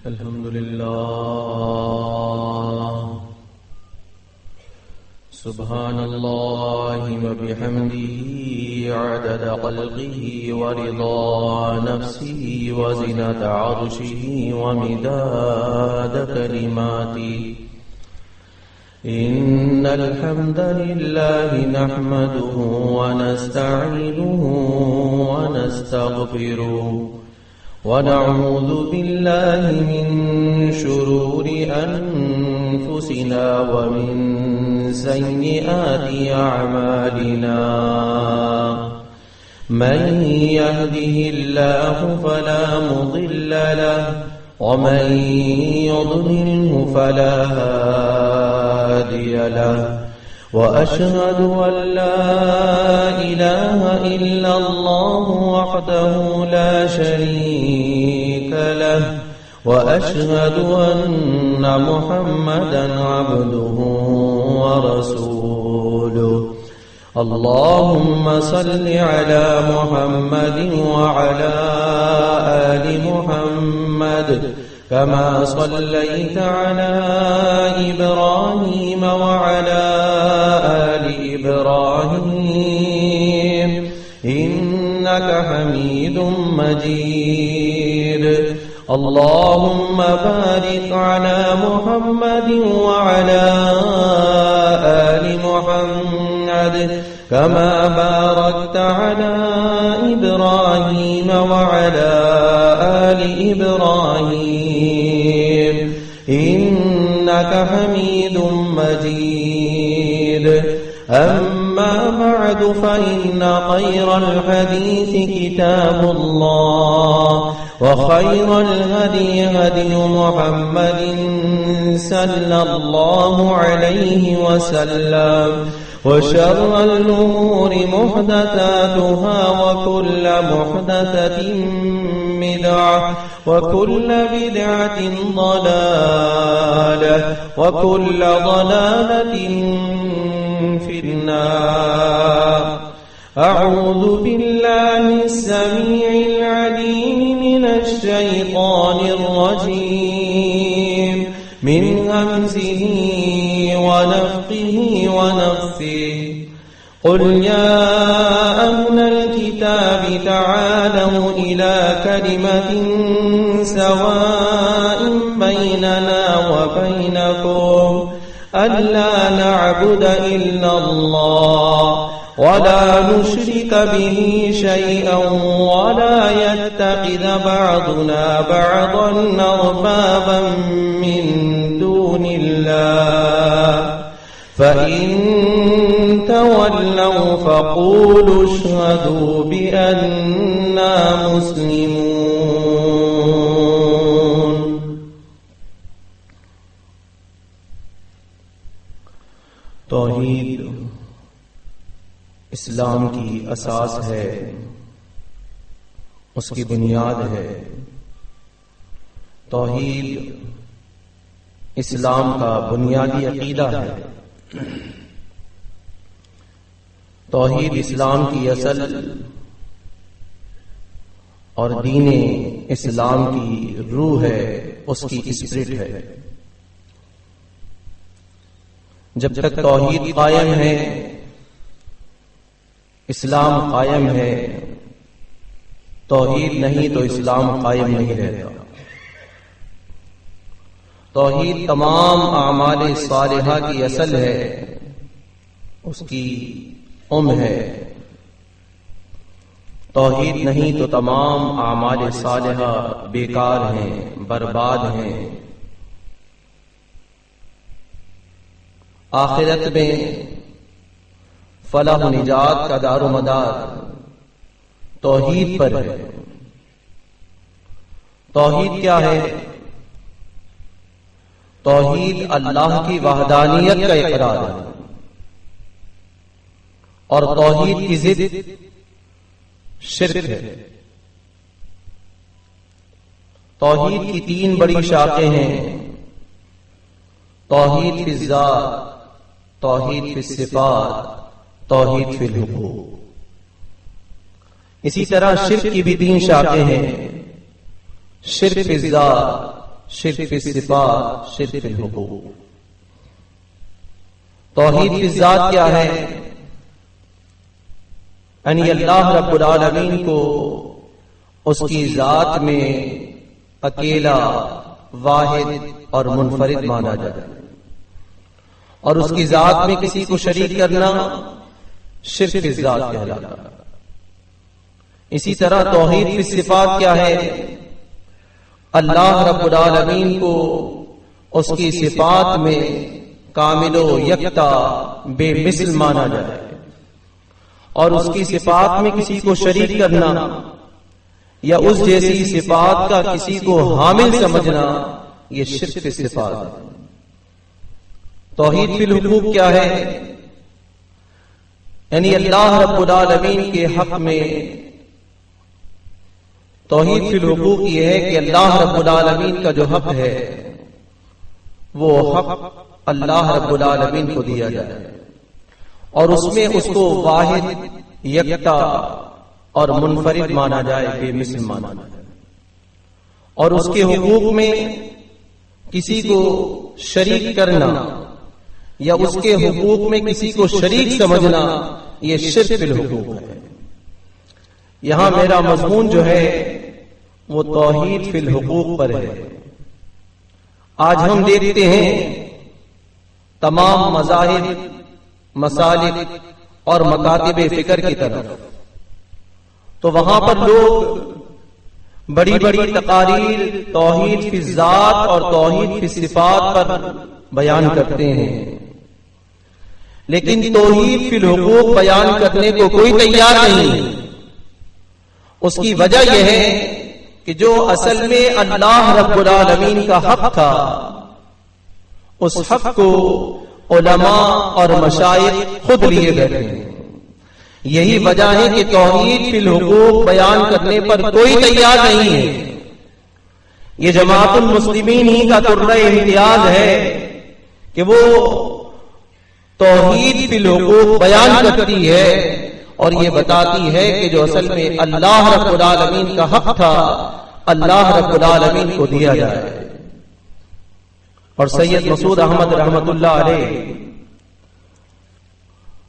الحمد لله سبحان الله وبحمده عدد خلقه ورضا نفسه وزنة عرشه ومداد كلماته إن الحمد لله نحمده ونستعينه ونستغفره ونعوذ بالله من شرور أنفسنا ومن سيئات أعمالنا من يهده الله فلا مضل له ومن يضلله فلا هادي له وأشهد أن لا إله إلا الله وحده لا شريك له وأشهد أن محمدا عبده ورسوله اللهم صل على محمد وعلى آل محمد كما صليت على إبراهيم وعلى آل إبراهيم إنك حميد مجيد اللهم بارك على محمد وعلى آل محمد كما باركت على إبراهيم وعلى آل إبراهيم إنك حميد مجيد أما بعد فإن خير الحديث كتاب الله وخير الهدي هدي محمد صلى الله عليه وسلم وشر الأمور محدثاتها وكل محدثة بدعة وكل بدعة ضلالة وكل ضلالة في النار أعوذ بالله السميع العليم من الشيطان الرجيم من همزه ونفخه ونفثه قل يا أهل الكتاب تعالوا إلى كلمة سواء بيننا وبينكم ألا نعبد إلا الله ولا نشرك به شيئا ولا يتخذ بعضنا بعضا أربابا من دون الله فإن تولوا فقولوا اشهدوا بأننا مسلمون. توحید اسلام کی اساس ہے، اس کی بنیاد ہے۔ توحید اسلام کا بنیادی عقیدہ ہے۔ توحید اسلام کی اصل اور دین اسلام کی روح ہے، اس کی اسپرٹ ہے۔ جب تک توحید قائم ہے، اسلام قائم ہے۔ توحید نہیں تو اسلام قائم نہیں رہتا۔ توحید تمام اعمال صالحہ کی اصل ہے، اس کی ہے۔ توحید نہیں تو تمام اعمال صالحہ بیکار ہیں، برباد ہیں۔ آخرت میں فلاح و نجات کا دار و مدار توحید پر ہے۔ توحید کیا ہے؟ توحید اللہ کی وحدانیت کا اقرار ہے، اور توحید کی ضد شرک ہے۔ توحید کی 3 بڑی شاخیں ہیں: توحید فی الذات، توحید فی الصفات، توحید فی الحقوق۔ اسی طرح شرک کی بھی 3 شاخیں ہیں: شرک فی الذات، شرک فی الصفات، شرک فی الحقوق۔ توحید فی الذات کیا ہے؟ یعنی اللہ رب العالمین کو اس کی ذات میں اکیلا، واحد اور منفرد مانا جائے، اور اس کی ذات میں کسی کو شریک کرنا شرک فی الذات کہلاتا ہے۔ اسی طرح توحید فی الصفات کیا ہے؟ اللہ رب العالمین کو اس کی صفات میں کامل و یکتا، بے مثل مانا جائے، اور اس کی صفات میں کسی کو شریک کرنا یا اس جیسی صفات کا کسی کو حامل سمجھنا یہ شرک فی الصفات ہے۔ توحید فی الحقوق کیا ہے؟ یعنی اللہ رب العالمین کے حق میں توحید فی الحقوق یہ ہے کہ اللہ رب العالمین کا جو حق ہے وہ حق اللہ رب العالمین کو دیا جائے، اور اس میں اس کو واحد، یکتا اور منفرد مانا جائے، بے مثل مانا جائے، اور اس کے حقوق میں کسی کو شریک کرنا یا اس کے حقوق میں کسی کو شریک سمجھنا یہ شرک فی الحقوق ہے۔ یہاں میرا مضمون جو ہے وہ توحید فی الحقوق پر ہے۔ آج ہم دیکھتے ہیں تمام مذاہب، مسالک اور مکاتب فکر کی طرف، تو وہاں پر لوگ بڑی بڑی تقاریر توحید فی الذات اور توحید فی الصفات پر بیان کرتے ہیں، لیکن توحید فی الحقوق بیان کرنے کو کوئی تیار نہیں۔ اس کی وجہ یہ ہے کہ جو اصل میں اللہ رب العالمین کا حق تھا، اس حق کو علماء اور مشائخ خود لیے بیٹھے ہیں۔ یہی وجہ ہے کہ توحید فی الحقوق بیان کرنے پر کوئی تیار نہیں ہے۔ یہ جماعت المسلمین ہی کا ترہ امتیاز ہے کہ وہ توحید فی الحقوق بیان کرتی ہے اور یہ بتاتی ہے کہ جو اصل میں اللہ رب العالمین کا حق تھا، اللہ رب العالمین کو دیا جائے۔ اور سید مسعود احمد رحمت اللہ علیہ،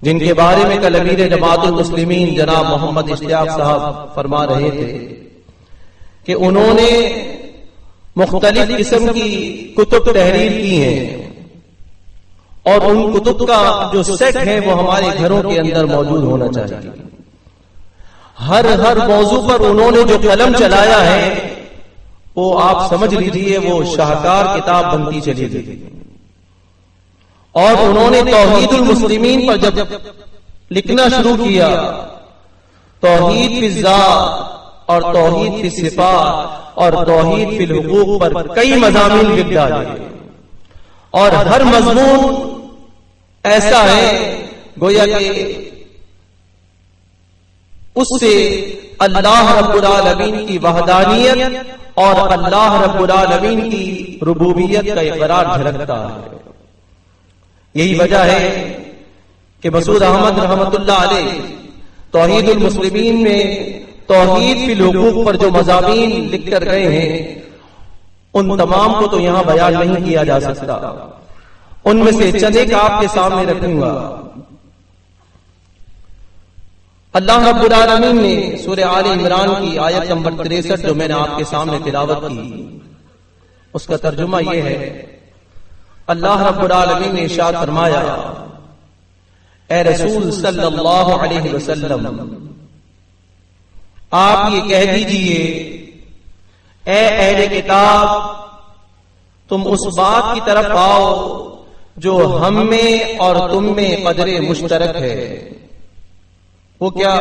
جن کے بارے میں کل امیر جماعت المسلمین جناب محمد اشتیاق صاحب فرما رہے تھے کہ انہوں نے مختلف قسم کی کتب تحریر کی ہیں، اور ان کتب کا جو سیٹ ہے وہ ہمارے گھروں کے اندر موجود ہونا چاہیے۔ ہر موضوع پر انہوں نے جو قلم چلایا ہے وہ آپ سمجھ لیجئے وہ شاہکار کتاب بنتی چلی گئی۔ اور انہوں نے توحید المسلمین پر جب لکھنا شروع کیا، توحید فی الذات اور توحید فی الصفات اور توحید فی الحقوق پر کئی مضامین لکھ ڈالے، اور ہر مضمون ایسا ہے گویا کہ اس سے اللہ رب العالمین کی وحدانیت اور اللہ رب العالمین کی ربوبیت کا اقرار جھلکتا ہے۔ یہی وجہ ہے کہ مسعود احمد رحمت اللہ علیہ توحید المسلمین میں توحید فی الحقوق پر جو مضامین لکھ کر گئے ہیں ان تمام کو تو یہاں بیان نہیں کیا جا سکتا، ان میں سے چند ایک آپ کے سامنے رکھوں گا۔ اللہ رب العالمین نے سورہ آل عمران کی آیت نمبر 63 جو میں نے آپ کے سامنے تلاوت کی، اس کا ترجمہ یہ ہے، اللہ رب العالمین نے ارشاد فرمایا، اے رسول صلی اللہ علیہ وسلم آپ یہ کہہ دیجئے، اے اہل کتاب تم اس بات کی طرف آؤ جو ہم میں اور تم میں قدر مشترک ہے۔ وہ کیا؟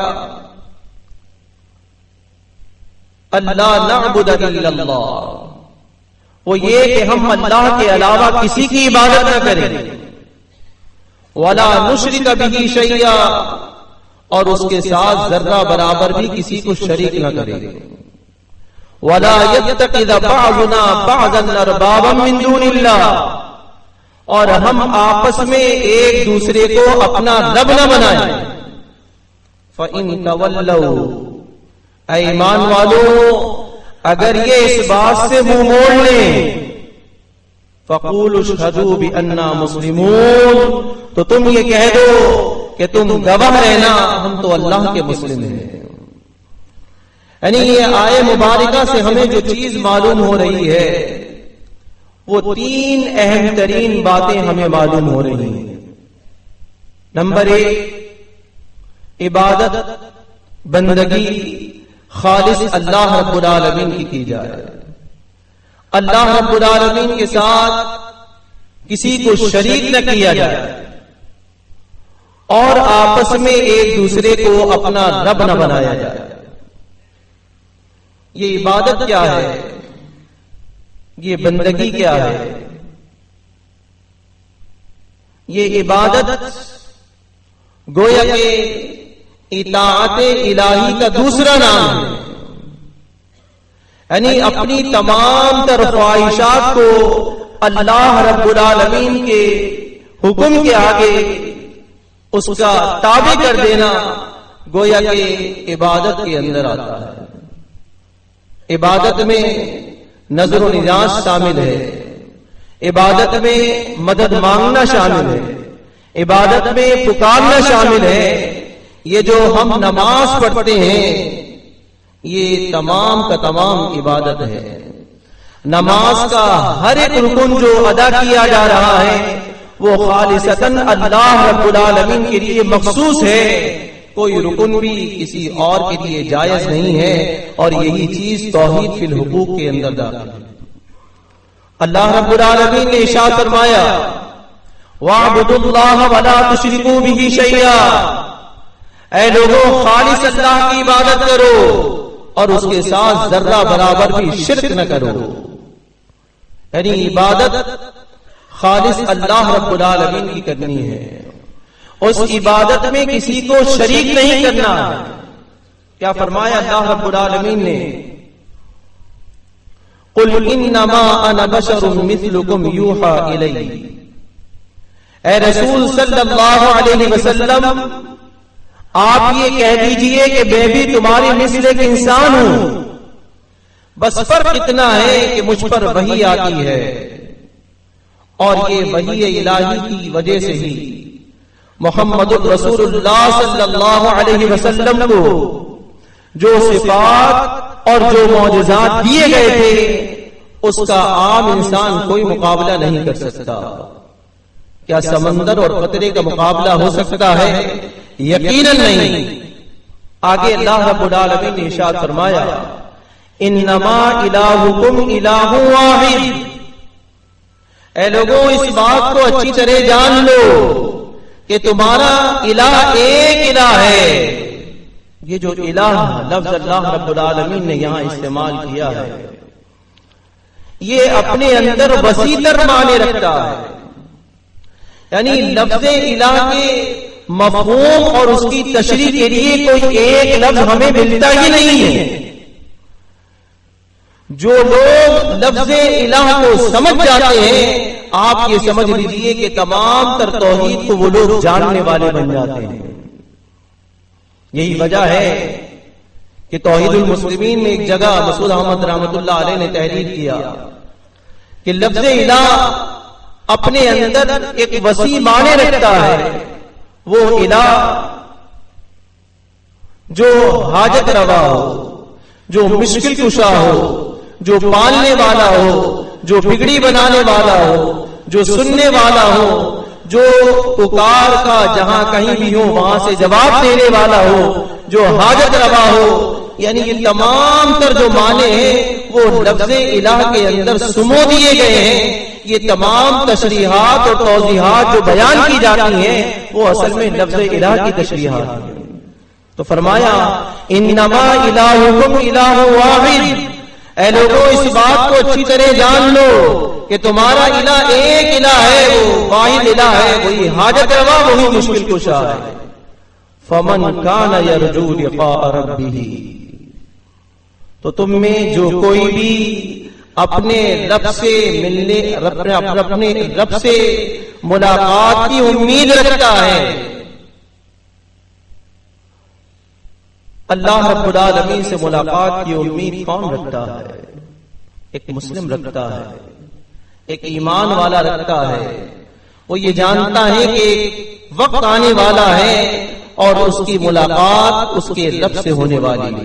اللہ نعبد الا اللہ، وہ یہ کہ ہم اللہ کے علاوہ کسی کی عبادت نہ کریں، ولا نشرک بہ شیئا، اور اس کے ساتھ ذرہ برابر بھی کسی کو شریک نہ کریں، ولا یتخذ بعضنا بعضا اربابا من دون اللہ، اور ہم آپس میں ایک دوسرے کو اپنا رب نہ بنائیں۔ فَإِن تَوَلَّوْا، اے ایمان والو اگر یہ اس بات سے منہ موڑ لیں فقولوا اشهدوا بأننا مسلمون، تو تم یہ کہہ دو کہ تم گواہ رہنا ہم تو اللہ کے مسلم ہیں۔ یعنی یہ آیے مبارکہ سے ہمیں جو چیز معلوم ہو رہی ہے وہ 3 اہم ترین باتیں ہمیں معلوم ہو رہی ہیں۔ نمبر 1، عبادت بندگی خالص اللہ رب العالمین کی جائے، اللہ رب العالمین کے ساتھ کسی کو شریک نہ کیا جائے، اور آپس میں ایک دوسرے کو اپنا رب نہ بنایا جائے۔ یہ عبادت کیا ہے؟ یہ بندگی کیا ہے؟ یہ عبادت گویا کہ اطاعت الہی کا دوسرا نام ہے، یعنی اپنی تمام تر خواہشات کو اللہ رب العالمین کے حکم کے آگے اس کا تابع کر دینا گویا کہ عبادت کے اندر آتا ہے۔ عبادت میں نظر و نیاز شامل ہے، عبادت میں مدد مانگنا شامل ہے، عبادت میں پکارنا شامل ہے۔ یہ جو ہم نماز پڑھتے ہیں یہ تمام کا تمام عبادت ہے۔ نماز کا ہر ایک رکن جو ادا کیا جا رہا ہے وہ خالصتاً اللہ رب العالمین کے لیے مخصوص ہے، کوئی رکن بھی کسی اور کے لیے جائز نہیں ہے، اور یہی چیز توحید فی الحقوق کے اندر داخل ہے۔ اللہ رب العالمین نے ارشاد فرمایا وَاعْبُدُوا اللَّهَ وَلَا تُشْرِكُوا بِهِ شَيْئًا، اے لوگوں خالص اللہ کی عبادت کرو اور اس کے ساتھ ذرہ برابر بھی شرک نہ کرو۔ یعنی عبادت خالص اللہ رب العالمین کی کرنی ہے، اس عبادت میں کسی کو شریک نہیں کرنا۔ کیا فرمایا اللہ رب العالمین نے؟ قُلْ إِنَّمَا أَنَا بَشَرٌ مِثْلُكُمْ يُوحَىٰ إِلَيَّ، اے رسول صلی اللہ علیہ وسلم آپ یہ کہہ دیجئے کہ میں بھی تمہاری مثل ایک انسان ہوں، بس فرق اتنا ہے کہ مجھ پر وحی آتی ہے، اور یہ وحی الہی کی وجہ سے ہی محمد رسول اللہ صلی اللہ علیہ وسلم کو جو صفات اور جو معجزات دیے گئے تھے اس کا عام انسان کوئی مقابلہ نہیں کر سکتا۔ کیا سمندر اور قطرے کا مقابلہ ہو سکتا ہے؟ یقیناً نہیں۔ آگے اللہ رب العالمین نے ارشاد فرمایا انما الہکم الہ واحد، اے لوگوں اس بات کو اچھی طرح جان لو کہ تمہارا الہ ایک الہ ہے۔ یہ جو الہ لفظ اللہ رب العالمین نے یہاں استعمال کیا ہے یہ اپنے اندر وسیع تر معنی رکھتا ہے، یعنی لفظ الہ کے مفہوم اور اس کی تشریح کے لیے کوئی ایک لفظ ہمیں ملتا ہی نہیں ہے۔ جو لوگ لفظ الہ کو سمجھ جاتے ہیں آپ یہ سمجھ لیجئے کہ تمام تر توحید کو وہ لوگ جاننے والے بن جاتے ہیں۔ یہی وجہ ہے کہ توحید المسلمین میں ایک جگہ مسعود احمد رحمۃ اللہ علیہ نے تحریر کیا کہ لفظ الہ اپنے اندر ایک وسیع معنی رکھتا ہے، وہ الہ جو حاجت روا ہو، جو مشکل کشا ہو، جو پالنے والا ہو، جو بگڑی بنانے والا ہو، جو سننے والا ہو، جو پکار کا جہاں کہیں بھی ہو وہاں سے جواب دینے والا ہو، جو حاجت روا ہو، یعنی یہ تمام تر جو معنی ہیں وہ لفظ الہ کے اندر سمو دیے گئے ہیں۔ یہ تمام تشریحات اور توضیحات جو بیان کی جاتی ہیں وہ اصل میں لفظ الہ کی تشریحات ہیں۔ تو فرمایا انما الہکم الہ واحد، اے لوگوں اس بات کو اچھی طرح جان لو کہ تمہارا الہ ایک الہ ہے، وہ واحد الہ ہے، وہی حاجت روا، وہی مشکل کشا ہے۔ فمن کان یرجو لقاء ربہ، تو تم میں جو کوئی بھی اپنے رب سے ملنے، اپنے رب سے ملاقات کی امید رکھتا ہے، اللہ رب العالمین سے ملاقات کی امید کون رکھتا ہے؟ ایک مسلم رکھتا ہے، ایک ایمان والا رکھتا ہے، وہ یہ جانتا ہے کہ ایک وقت آنے والا ہے اور اس کی ملاقات اس کے رب سے ہونے والی ہے،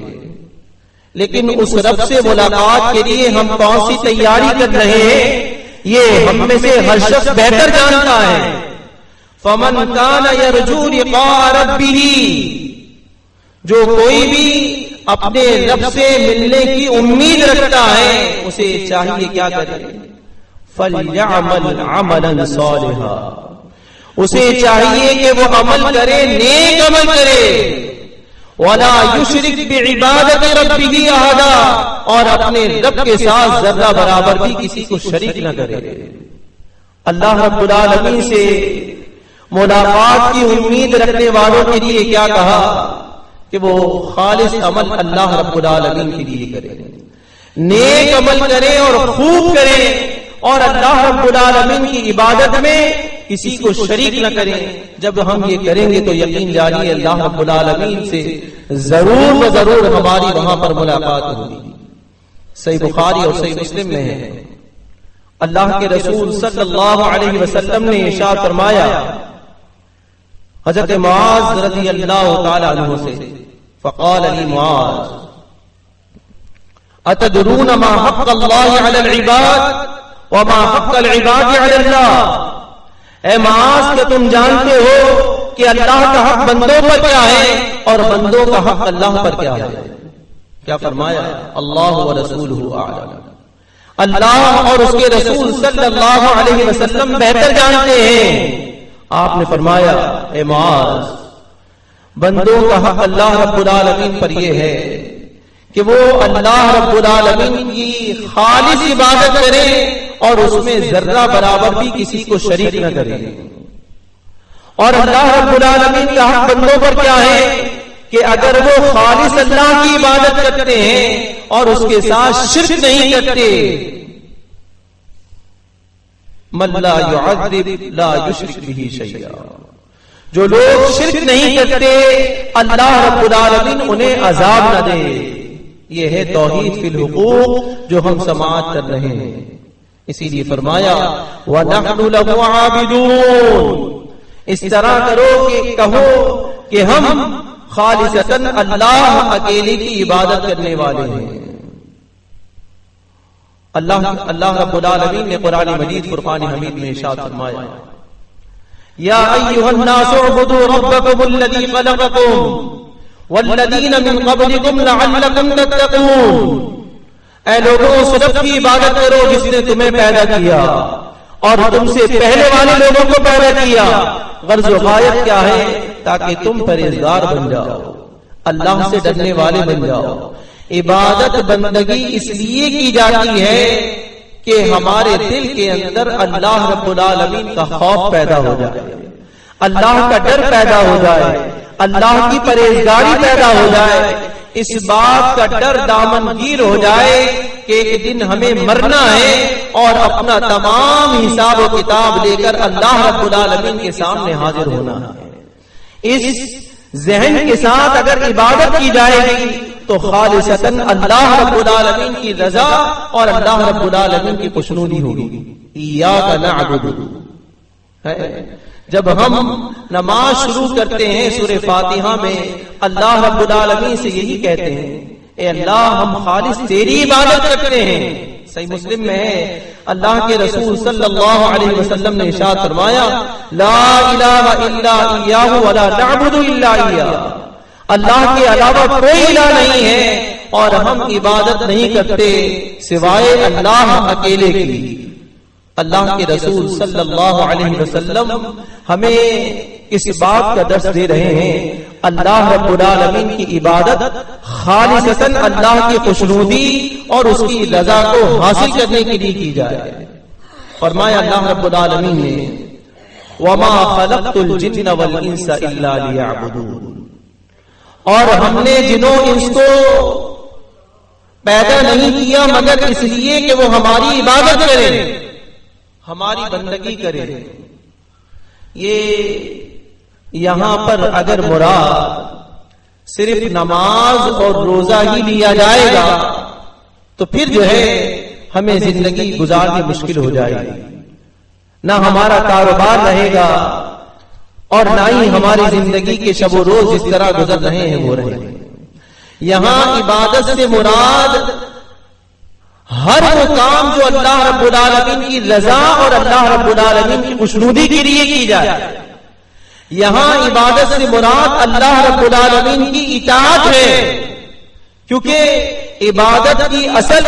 لیکن اس رب سے ملاقات کے لیے ہم کون سی تیاری کر رہے ہیں یہ ہم میں سے ہر شخص بہتر جانتا ہے۔ فمن کان یرجو لقاء ربہ، جو کوئی بھی اپنے رب سے ملنے کی امید رکھتا ہے اسے چاہیے کیا کرے؟ فَلْيَعْمَلْ عَمَلًا صَالِحًا، اسے چاہیے کہ وہ عمل کرے، نیک عمل کرے، وَلَا يُشْرِكْ بِعِبَادَةِ رَبِّهِ أَحَدًا، اور اپنے رب کے ساتھ ذرہ برابر بھی کسی کو شریک نہ کرے۔ اللہ رب العالمین سے ملاقات کی امید رکھنے والوں کے لیے کیا کہا کہ وہ خالص عمل اللہ رب العالمین کے لیے کرے، نیک عمل کرے اور خوب کرے، اور اللہ رب العالمین کی عبادت میں کسی کو شریک نہ کریں۔ جب ہم یہ کریں گے تو یقین جانیے اللہ رب العالمین سے ضرور و ضرور ہماری وہاں پر ملاقات ہوگی۔ صحیح بخاری اور صحیح مسلم میں ہے، اللہ کے رسول صلی اللہ علیہ وسلم نے ارشاد فرمایا حضرت معاذ رضی اللہ تعالی عنہ سے، فقال لی معاذ اتدرون ما حق اللہ علی العباد وما حق العباد علی اللہ، اے معاذ کہ تم جانتے ہو کہ اللہ کا حق بندوں پر کیا ہے اور بندوں کا حق اللہ پر کیا ہے؟ کیا فرمایا؟ اللہ ورسولہ اعلم، اللہ اور اس کے رسول صلی اللہ علیہ وسلم بہتر جانتے ہیں۔ آپ نے فرمایا اے معاذ، بندوں کا حق اللہ رب العالمین پر یہ ہے کہ وہ اللہ رب العالمین کی خالص عبادت کرے اور اس میں ذرہ برابر بھی کسی کو شریک نہ کرے، اور اللہ رب العالمین کا حق بندوں پر کیا ہے کہ اگر وہ خالص اللہ کی عبادت کرتے ہیں اور اس کے ساتھ شرک نہیں کرتے، من لا يعذب لا يشرك به شيئا، جو لوگ شرک نہیں کرتے اللہ رب العالمین انہیں عذاب نہ دے۔ یہ ہے توحید فی الحقوق جو ہم سماعت کر رہے ہیں۔ اسی لیے فرمایا وَنَحْنُ لَهُ عَابِدُونَ، اس طرح کرو کہ کہو کہ ہم خالصتاً اللہ اکیلے کی عبادت کرنے والے ہیں۔ اللہ رب العالمین نے قرآن مجید فرقان حمید میں ارشاد فرمایا یا ایھا الناس اعبدوا ربکم الذی خلقکم والذین من قبلکم لعلکم تتقون، اے لوگوں اس رب کی عبادت کرو جس نے تمہیں پیدا کیا اور تم سے پہلے والے لوگوں کو پیدا کیا۔ غرض و غایت کیا ہے؟ تاکہ تم پرہیزگار بن جاؤ، اللہ سے ڈرنے والے بن جاؤ۔ عبادت بندگی اس لیے کی جاتی ہے کہ ہمارے دل کے اندر اللہ رب العالمین کا خوف پیدا ہو جائے، اللہ کا ڈر پیدا ہو جائے، اللہ کی پرہیزگاری پیدا ہو جائے، اس بات کا ڈر دامن گیر ہو جائے کہ ایک دن ہمیں مرنا ہے اور اپنا تمام حساب و کتاب لے کر اللہ رب العالمین کے سامنے حاضر ہونا ہے۔ اس ذہن کے ساتھ اگر عبادت کی جائے گی تو خالصتاً اللہ رب العالمین کی رضا اور اللہ رب العالمین کی خوشنودی ہوگی۔ ایاک نعبد، جب ہم نماز شروع کرتے ہیں سورہ فاتحہ میں اللہ رب العالمین سے یہی کہتے ہیں اے اللہ ہم خالص تیری عبادت کرتے ہیں۔ صحیح مسلم میں ہے اللہ کے رسول صلی اللہ علیہ وسلم نے ارشاد فرمایا لا الہ الا ایاہ ولا نعبد الا ایاہ، اللہ کے علاوہ کوئی الہ نہیں ہے اور ہم عبادت نہیں کرتے سوائے اللہ اکیلے کی۔ اللہ کے رسول صلی اللہ علیہ وسلم ہمیں اس بات کا درس دے رہے ہیں اللہ رب العالمین کی عبادت خالصتاً اللہ کی خوشنودی اور اس کی رضا کو حاصل کرنے کے لیے کی جائے۔ فرمایا اللہ رب العالمین نے وَمَا خَلَقْتُ الْجِنَّ وَالْإِنسَ إِلَّا لِيَعْبُدُونَ، اور ہم نے جنوں انس کو پیدا نہیں کیا مگر اس لیے کہ وہ ہماری عبادت کریں، ہماری بندگی کریں۔ یہ یہاں پر اگر مراد صرف نماز اور روزہ ہی لیا جائے گا تو پھر جو ہے ہمیں زندگی گزارنی مشکل ہو جائے گی، نہ ہمارا کاروبار رہے گا اور نہ ہی ہماری زندگی کے شب و روز جس طرح گزر رہے ہیں وہ رہے گا۔ یہاں عبادت سے مراد ہر وہ کام جو اللہ رب العالمین کی رضا اور اللہ رب العالمین کی خوشنودی کے لیے کی جائے۔ یہاں عبادت سے مراد اللہ رب العالمین کی اطاعت ہے، کیونکہ عبادت کی اصل،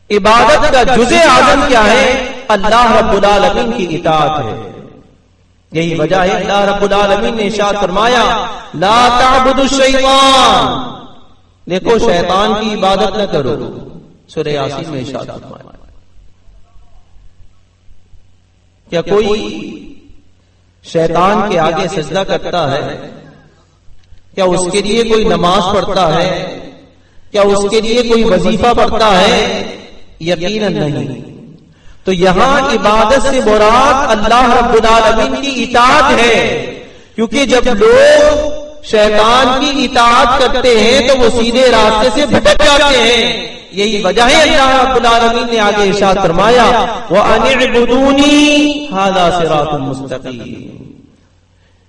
عبادت کا جزء اعظم کیا ہے؟ اللہ رب العالمین کی اطاعت ہے۔ یہی وجہ ہے اللہ رب العالمین نے ارشاد فرمایا لا تعبدوا الشیطان، دیکھو شیطان کی عبادت نہ کرو، سورہ یاسین میں ارشاد فرمایا۔ کیا کوئی شیطان کے آگے سجدہ کرتا ہے؟ کیا اس کے لیے کوئی نماز پڑھتا ہے؟ کیا اس کے لیے کوئی وظیفہ پڑھتا ہے؟ یقیناً نہیں۔ تو یہاں عبادت سے مراد اللہ رب العالمین کی اطاعت ہے، کیونکہ جب لوگ شیطان کی اطاعت کرتے ہیں تو وہ سیدھے راستے سے بھٹک جاتے ہیں۔ یہی وجہ ہے اللہ رب العالمین نے آگے ارشاد فرمایا وَأَنِ اعْبُدُونِي هَذَا صِرَاطٌ مُسْتَقِيمٌ،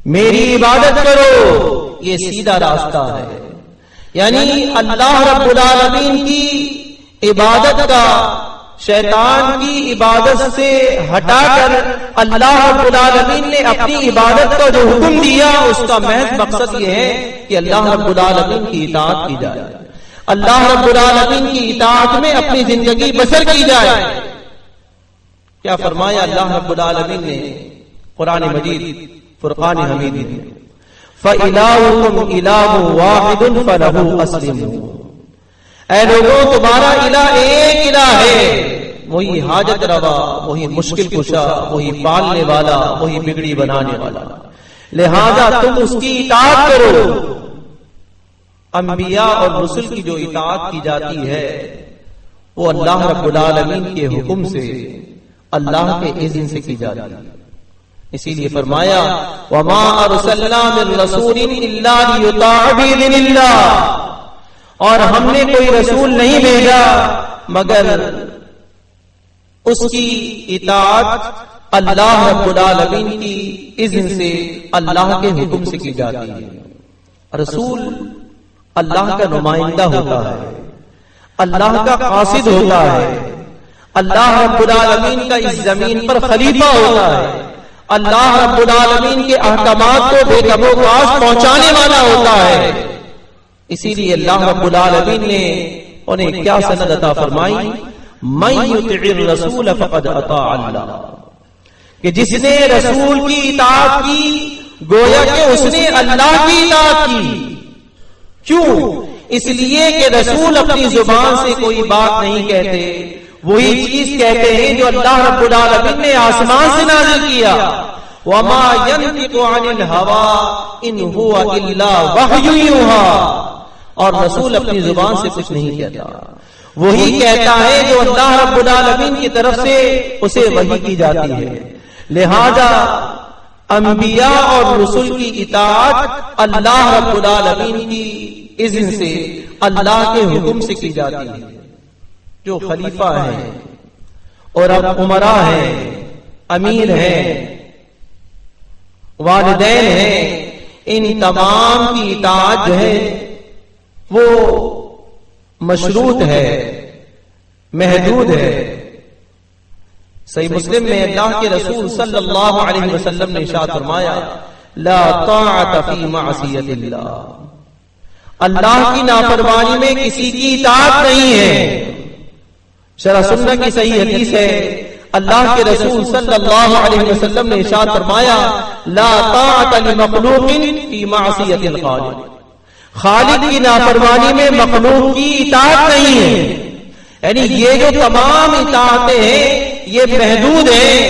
میری عبادت کرو، یہ سیدھا راستہ ہے۔ یعنی اللہ رب العالمین کی عبادت کا شیطان کی عبادت سے ہٹا کر اللہ رب العالمین نے اپنی عبادت کا جو حکم دیا اس کا محض مقصد یہ ہے کہ اللہ رب العالمین کی اطاعت کی جائے، اللہ رب العالمین کی اطاعت میں اپنی زندگی بسر کی جائے۔ کیا فرمایا اللہ رب العالمین نے قرآن مجید فرقان حمید میں فَإِلَٰهُكُمْ إِلَٰهٌ وَاحِدٌ فَلَهُ أَسْلِمُوا، اے لوگوں تمہارا الہ ایک الہ ہے، وہی حاجت روا، وہی مشکل کشا، وہی پالنے والا، وہی بگڑی بنانے والا، لہذا تم اس کی اطاعت کرو۔ انبیاء اور رسل کی جو اطاعت کی جاتی ہے وہ اللہ رب العالمین کے حکم سے، اللہ کے اذن سے کی جاتی ہے۔ اسی لیے فرمایا وَمَا أَرْسَلْنَا مِن رَّسُولٍ إِلَّا لِيُطَاعَ بِإِذْنِ اللَّهِ، اور ہم نے کوئی رسول نہیں بھیجا مگر اس کی اطاعت اللہ رب العالمین کی اذن سے، اللہ کے حکم سے کی جاتی ہے۔ رسول اللہ کا نمائندہ ہوتا ہے، اللہ کا قاصد ہوتا ہے، اللہ رب العالمین کا اس زمین پر خلیفہ ہوتا ہے، اللہ رب العالمین کے احکامات کو بے کب و کاش پہنچانے والا ہوتا ہے۔ اسی لیے اللہ رب العالمین نے انہیں کیا سند عطا فرمائی مَن يُطِعِ الرَّسُولَ فَقَدْ أَطَاعَ اللَّهَ، کہ جس نے رسول کی اطاعت کی گویا کہ اس نے اللہ کی اطاعت کی۔ کیوں؟ اس لیے کہ رسول اپنی زبان سے کوئی بات نہیں کہتے، وہی چیز کہتے ہیں جو اللہ رب العالمین نے آسمان سے نازل کیا۔ وَمَا يَنطِقُ عَنِ الْهَوَىٰ إِنْ هُوَ إِلَّا وَحْيٌ يُوحَىٰ، اور رسول اپنی زبان سے کچھ نہیں کہتا، وہی کہتا ہے جو اللہ رب العالمین کی طرف سے اسے وحی کی جاتی ہے۔ لہذا انبیاء اور رسول کی اطاعت اللہ رب العالمین کی اذن سے، اللہ کے حکم سے کی جاتی ہے۔ جو خلیفہ ہیں اور اب امراء ہیں، امیر ہیں، والدین ہیں، ان تمام کی اطاعت جو ہے وہ مشروط ہے، محدود ہے۔ صحیح مسلم میں اللہ کے رسول صلی اللہ علیہ وسلم نے ارشاد فرمایا لا طاعت فی معصیت اللہ، اللہ کی نافرمانی میں کسی کی اطاعت نہیں ہے۔ شرح سنہ کی صحیح حدیث ہے، اللہ کے رسول صلی اللہ علیہ وسلم نے ارشاد فرمایا لا طاعت لمخلوق فی معصیت الخالق، خالق کی نافرمانی میں مخلوق کی اطاعت نہیں ہے۔ یعنی یہ جو تمام اطاعتیں ہیں یہ محدود ہیں،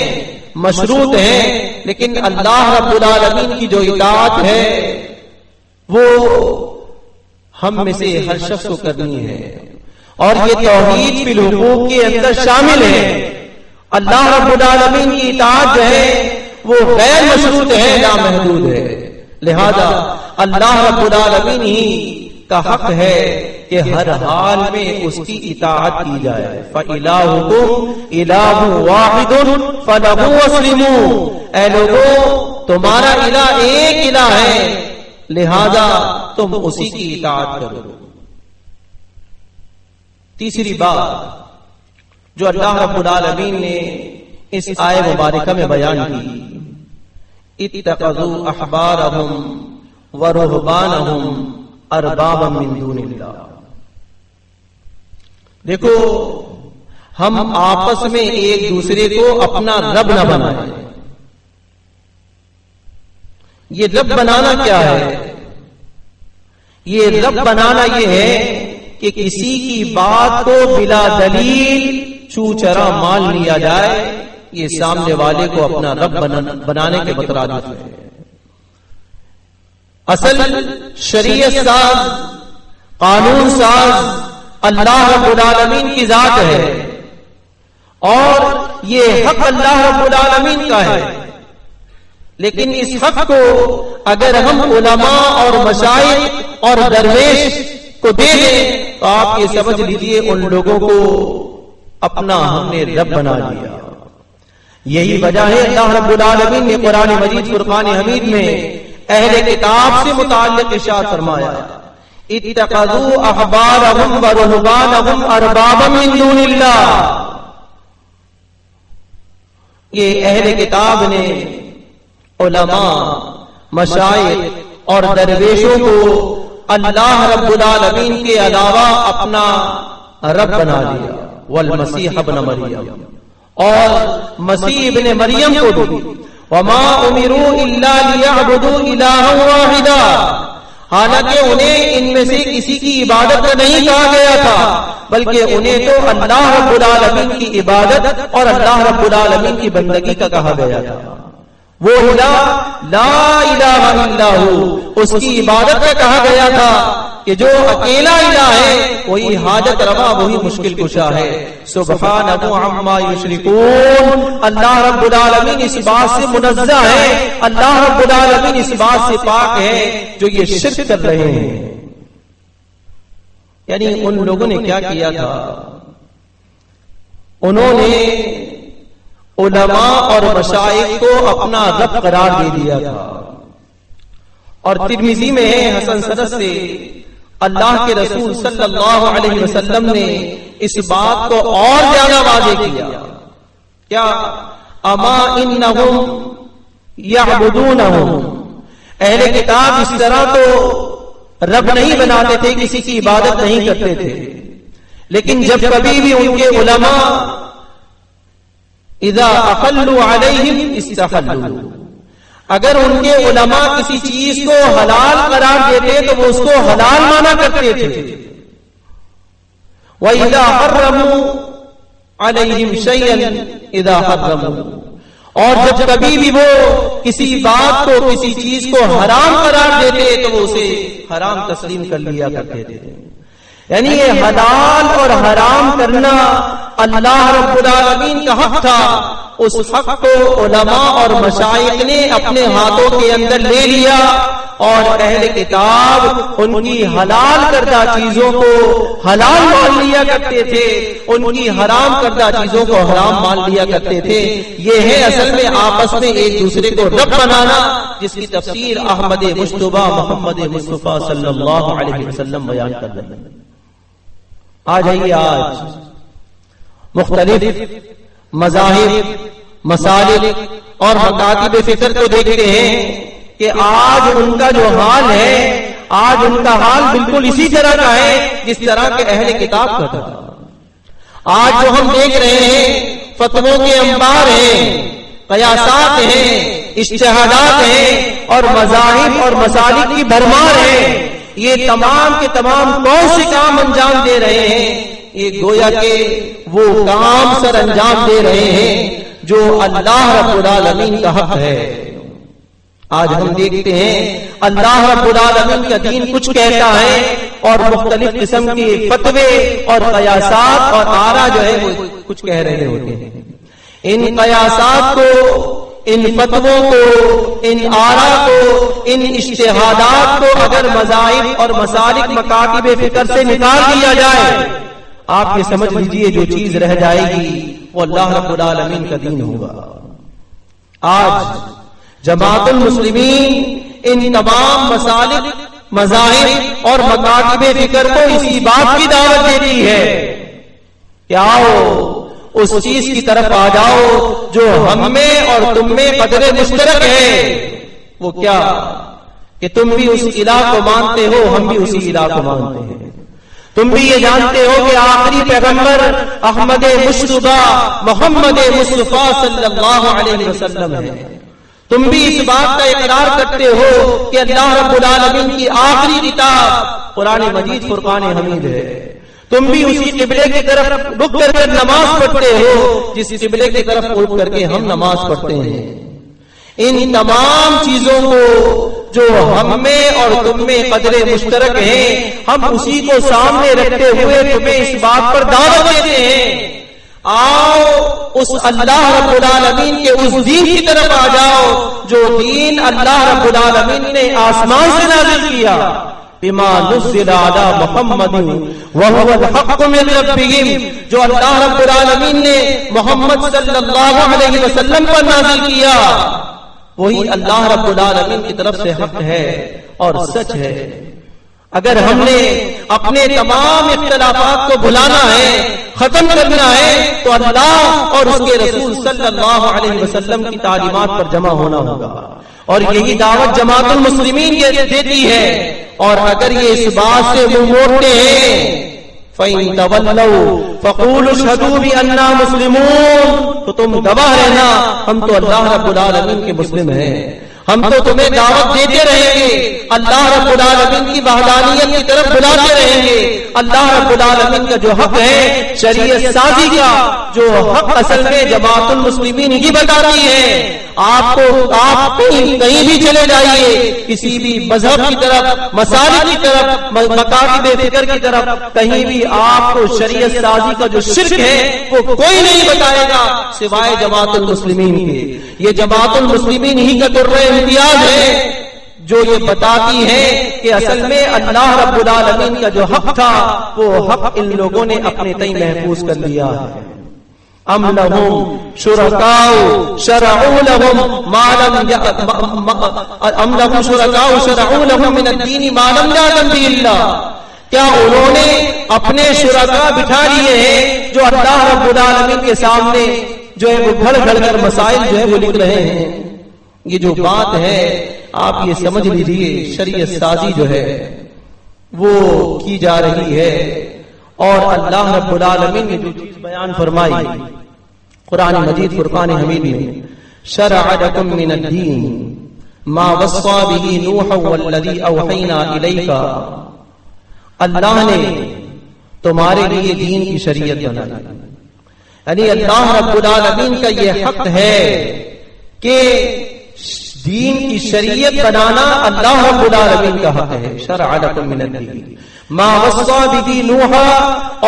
مشروط ہیں، لیکن اللہ رب العالمین کی جو اطاعت ہے وہ ہم میں سے ہر شخص کو کرنی ہے، اور یہ توحید فی الحقوق کے اندر شامل ہے۔ اللہ رب العالمین کی اطاعت جو ہے وہ غیر مشروط ہے، نامحدود ہے۔ لہذا اللہ رب العالمین ہی کا حق ہے کہ ہر حال میں اس کی اطاعت کی جائے. فَإِلَٰهُكُمْ إِلَٰهٌ وَاحِدٌ فَلَهُ أَسْلِمُوا. اے لوگوں، تمہارا الہ ایک الہ ہے، لہذا تم اسی کی اطاعت کرو. تیسری بات جو اللہ رب العالمین نے اس آیت مبارکہ میں بیان کی، اتخذوا احبارهم ورهبانهم اربابا من دون اللہ. دیکھو، ہم آپس میں ایک دوسرے کو اپنا رب نہ بنائیں. یہ رب بنانا کیا ہے؟ یہ رب بنانا یہ ہے کہ کسی کی بات کو بلا دلیل چوچرا مان لیا جائے، یہ سامنے والے کو اپنا رب بنانے کے مترادف ہے. اصل شریعت ساز، قانون ساز اللہ رب العالمین کی ذات ہے، اور یہ حق اللہ رب العالمین کا ہے. لیکن اس حق کو اگر ہم علماء اور مشائخ اور درویش کو دے دیں تو آپ یہ سمجھ لیجئے ان لوگوں کو اپنا ہم نے رب بنا لیا. یہی وجہ ہے اللہ رب العالمین نے قرآن مجید فرقان حمید میں اہل کتاب سے متعلق ارشاد فرمایا، اتخذوا احبارهم ورهبانهم اربابا من دون اللہ. یہ اہل کتاب نے علماء، مشائخ اور درویشوں کو اللہ رب العالمین کے علاوہ اپنا رب بنا لیا. والمسیح ابن مریم، اور مسیح ابن مریم کو بھی. وما امروا الا ليعبدوا الها واحدا. حالانکہ انہیں ان میں سے کسی کی عبادت نہیں کہا گیا تھا، بلکہ انہیں تو اللہ رب العالمین کی عبادت اور اللہ رب العالمین کی بندگی کا کہا گیا تھا. وہ الہ لا الہ الا ہو، اس کی عبادت کا کہا گیا تھا کہ جو اکیلا الہ ہے وہی حاجت روا، وہی مشکل کشا ہے. سبحانہ عما یشرکون. اللہ رب العالمین اس بات سے منزہ ہے، اللہ رب العالمین اس بات سے پاک ہے جو یہ شرک کر رہے ہیں. یعنی ان لوگوں نے کیا کیا تھا؟ انہوں نے علماء اور مشائخ کو اپنا رب قرار دے دیا تھا. اور ترمذی میں ہے حسن سند سے اللہ کے رسول صلی اللہ علیہ وسلم نے اس بات کو اور زیادہ واضح کیا. کیا؟ اما انہم یعبدونہم. اہل کتاب اس طرح تو رب نہیں بناتے تھے، کسی کی عبادت نہیں کرتے تھے، لیکن جب کبھی بھی ان کے علماء اذا احلوا علیہم استحلوا، اگر ان کے علماء کسی چیز کو حلال قرار دیتے تو وہ اس کو حلال مانا کرتے تھے. وَإِذَا حَرَّمُوا عَلَيْهِمْ شَيْئًا إِذَا حَرَّمُوا، اور جب کبھی بھی وہ کسی بات کو، کسی چیز کو حرام قرار دیتے تو وہ اسے حرام تسلیم کر لیا کرتے تھے. یعنی یہ حلال اور حرام کرنا اللہ رب العالمین کا حق تھا. اس حق کو علماء اور مشائخ نے اپنے ہاتھوں کے اندر لے لیا، اور اہل کتاب ان کی حلال کردہ چیزوں کو حلال مان لیا کرتے تھے، ان کی حرام کردہ چیزوں کو حرام مان لیا کرتے تھے. یہ ہے اصل میں آپس میں ایک دوسرے کو رب بنانا، جس کی تفسیر احمد مجتبی محمد مصطفیٰ صلی اللہ علیہ وسلم بیان کر رہے ہیں. آج مختلف مذاہب، مسالک اور مکاتب فکر کو دیکھتے ہیں کہ آج ان کا جو حال ہے، آج ان کا حال بالکل اسی طرح کا ہے جس طرح کے اہل کتاب کا تھا. آج جو ہم دیکھ رہے ہیں فتووں کے انبار ہیں، قیاسات ہیں، اجتہادات ہیں اور مذاہب اور مسالک کی بھرمار ہے. یہ تمام کے تمام کون سے کام انجام دے رہے ہیں؟ یہ گویا کہ وہ کام سر انجام دے رہے ہیں جو اللہ رب العالمین کا حق ہے. آج ہم دیکھتے ہیں اللہ رب العالمین کا دین کچھ کہتا ہے اور مختلف قسم کے فتوے اور قیاسات اور آرا جو ہے وہ کچھ کہہ رہے ہوتے ہیں. ان قیاسات کو، ان فتووں کو، ان آراء کو، ان اجتہادات کو اگر مذاہب اور مسالک مکاتب فکر سے نکال دیا جائے، آپ یہ سمجھ لیجئے جو چیز رہ جائے گی وہ اللہ رب العالمین کا دین ہوگا۔ آج جماعت المسلمین ان تمام مسالک، مذاہب اور مکاتب فکر کو اسی بات کی دعوت دیتی ہے کہ آؤ اس چیز کی طرف آ جاؤ جو ہم میں اور تم میں قدر مشترک ہے۔ وہ کیا؟ کہ تم بھی اس الہ کو مانتے ہو، ہم بھی اسی الہ کو مانتے ہیں۔ تم بھی یہ جانتے ہو کہ آخری پیغمبر احمد مصطفیٰ محمد مصطفیٰ صلی اللہ علیہ وسلم ہے۔ تم بھی اس بات کا اقرار کرتے ہو کہ اللہ رب العالمین کی آخری کتاب قرآن مجید فرقان حمید ہے۔ تم بھی اسی قبلے کی طرف رخ کر کے نماز پڑھتے ہو جس قبلے کی طرف رخ کر کے ہم نماز پڑھتے ہیں۔ ان تمام چیزوں کو جو ہم میں اور تم میں قدر مشترک ہیں، ہم اسی کو سامنے رکھتے ہوئے تمہیں اس بات پر دعوت دیتے ہیں، آؤ اس اللہ رب العالمین کے اس دین کی طرف آ جاؤ جو دین اللہ رب العالمین نے آسمان سے نازل کیا۔ بما نزل علی محمد وهو الحق من ربهم، جو اللہ رب العالمین نے محمد صلی اللہ علیہ وسلم پر نازل کیا وہی اللہ رب العالمین کی طرف سے حق ہے اور سچ ہے۔ اگر ہم نے اپنے تمام اختلافات کو بھلانا ہے، ختم کرنا ہے، تو اللہ اور اس کے رسول صلی اللہ علیہ وسلم کی تعلیمات پر جمع ہونا ہوگا، اور یہی دعوت جماعت المسلمین دیتی ہے۔ اور اگر یہ اس بات سے منہ موڑتے ہیں فَإِن تَوَلَّوْا فَقُولُوا اشْهَدُوا بِأَنَّا مُسْلِمُونَ، تو تم گواہ رہنا ہم تو اللہ رب العالمین کے مسلم ہیں، ہم تو تمہیں دعوت دیتے رہیں گے، اللہ رب العالمین کی وحدانیت کی طرف بلاتے رہیں گے۔ اللہ رب العالمین کا جو حق ہے شریعت سازی کا، جو حق اصل میں جماعت المسلمین ہی بتاتی ہے۔ آپ کہیں بھی چلے جائیے، کسی بھی مذہب کی طرف، مسالک کی طرف، مکاتب فکر کی طرف، کہیں بھی آپ کو شریعت سازی کا جو شرک ہے وہ کوئی نہیں بتائے گا سوائے جماعت المسلمین کے۔ یہ جماعت المسلمین ہی کا درجہ امتیاز ہے جو یہ بتاتی ہے کہ اصل میں اللہ رب العالمین کا جو حق تھا وہ حق ان لوگوں نے اپنے تئیں محفوظ کر لیا ہے۔ ام لہم شرکاء شرعوا لهم ما لهم من الدین ما لم یأذن به اللہ، کیا انہوں نے اپنے شرکاء بٹھا لیے ہیں جو اللہ رب العالمین کے سامنے جو ہے وہ گھڑ گھڑ کر مسائل جو ہے وہ لکھ رہے ہیں؟ یہ جو بات ہے آپ یہ سمجھ لیجیے شریعت سازی جو ہے وہ کی جا رہی ہے، اور اللہ رب العالمین نے جو چیز بیان فرمائی قرآن مجید فرقان حمید میں، شرع لکم من الدین ما وصى به نوح والذی اوحینا الیک، اللہ نے تمہارے لیے دین کی شریعت بنائی، یعنی اللہ رب العالمین کا یہ حق ہے کہ دین کی شریعت بنانا اللہ رب العالمین کا حق ہے۔ شرع لکم من الدین ما وصى به نوح،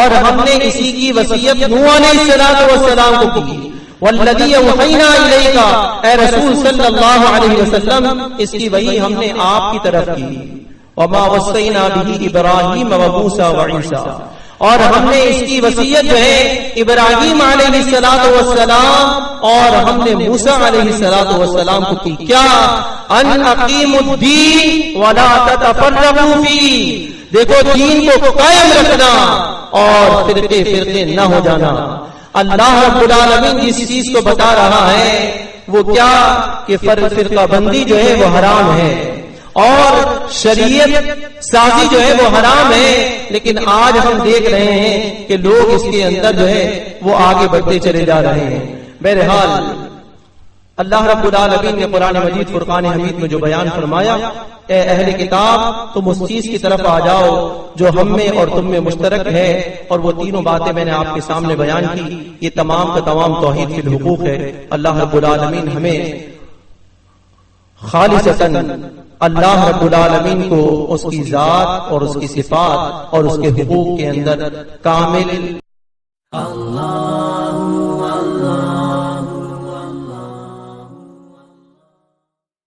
اور ہم نے اسی کی وصیت نوح علیہ السلام کو کی، والذی اوحینا الیک، اے رسول صلی اللہ علیہ وسلم اس کی وحی ہم نے آپ کی طرف کی، وما وصینا به ابراہیم وموسیٰ وعیسیٰ، اور ہم نے اس کی وصیت جو ہے ابراہیم علیہ السلام اور ہم نے موسیٰ علیہ السلام کو کی، کیا؟ ان اقیموا الدین ولا تتفرقوا فیہ، دیکھو دین کو قائم رکھنا اور فرقے فرقے نہ ہو جانا۔ اللہ رب العالمین جس چیز کو بتا رہا ہے وہ کیا؟ کہ فرقہ بندی جو ہے وہ حرام ہے اور شریعت سازی جو ہے وہ حرام ہے، لیکن آج ہم دیکھ رہے ہیں کہ لوگ اس کے اندر جو ہے وہ آگے بڑھتے چلے جا رہے ہیں۔ بہرحال اللہ رب العالمین نے قرآن مجید فرقان حمید میں جو بیان فرمایا، اے اہل کتاب تم اس چیز کی طرف آ جاؤ جو ہم میں اور تم میں مشترک ہے، اور وہ تینوں باتیں میں نے آپ کے سامنے بیان کی، یہ تمام کا تمام توحید فی الحقوق ہے۔ اللہ رب العالمین ہمیں خالصتاً اللہ رب العالمین کو اس کی ذات اور اس کی صفات اور اس کے حقوق کے اندر کامل